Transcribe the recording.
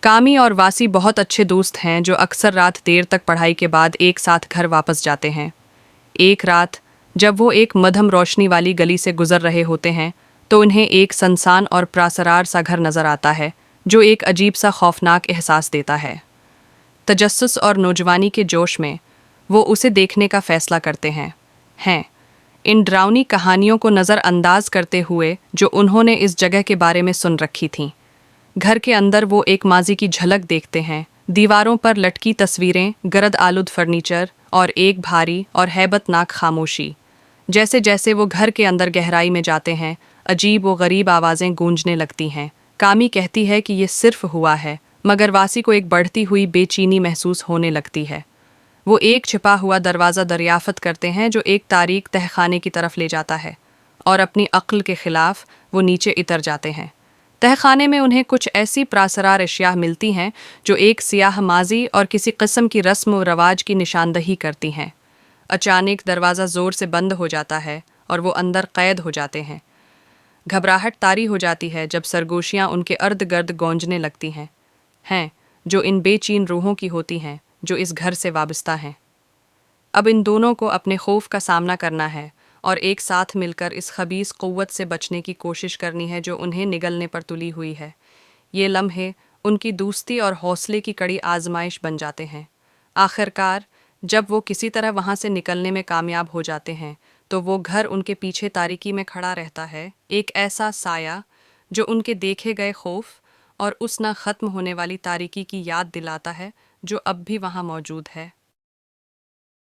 कामी और वासी बहुत अच्छे दोस्त हैं जो अक्सर रात देर तक पढ़ाई के बाद एक साथ घर वापस जाते हैं। एक रात जब वो एक मध्यम रोशनी वाली गली से गुजर रहे होते हैं तो उन्हें एक सुनसान और प्रासरार सा घर नजर आता है जो एक अजीब सा खौफनाक एहसास देता है। तजस्सुस और नौजवानी के जोश में वो उसे देखने का फैसला करते हैं इन डरावनी कहानियों को नज़रअंदाज करते हुए जो उन्होंने इस जगह के बारे में सुन रखी थीं। घर के अंदर वो एक माजी की झलक देखते हैं, दीवारों पर लटकी तस्वीरें, गरद आलूद फर्नीचर और एक भारी और हैबतनाक खामोशी। जैसे जैसे वो घर के अंदर गहराई में जाते हैं, अजीब व गरीब आवाज़ें गूंजने लगती हैं। कामी कहती है कि ये सिर्फ हुआ है, मगर वासी को एक बढ़ती हुई बेचैनी महसूस होने लगती है। वो एक छिपा हुआ दरवाज़ा दरियाफ़त करते हैं जो एक तारीक तहखाने की तरफ ले जाता है, और अपनी अक्ल के ख़िलाफ़ वो नीचे उतर जाते हैं। तहखाने में उन्हें कुछ ऐसी प्रासरार अशिया मिलती हैं जो एक सियाह माजी और किसी किस्म की रस्म व रवाज की निशानदही करती हैं। अचानक दरवाज़ा ज़ोर से बंद हो जाता है और वो अंदर कैद हो जाते हैं। घबराहट तारी हो जाती है जब सरगोशियाँ उनके अर्द गर्द गूंजने लगती हैं जो इन बेचैन रूहों की होती हैं जो इस घर से वाबस्ता हैं। अब इन दोनों को अपने खौफ का सामना करना है और एक साथ मिलकर इस खबीस क़ुव्वत से बचने की कोशिश करनी है जो उन्हें निगलने पर तुली हुई है। ये लम्हे उनकी दोस्ती और हौसले की कड़ी आजमाइश बन जाते हैं। आखिरकार जब वो किसी तरह वहाँ से निकलने में कामयाब हो जाते हैं तो वो घर उनके पीछे तारीकी में खड़ा रहता है, एक ऐसा साया जो उनके देखे गए खौफ और उस न ख़त्म होने वाली तारीकी की याद दिलाता है जो अब भी वहाँ मौजूद है।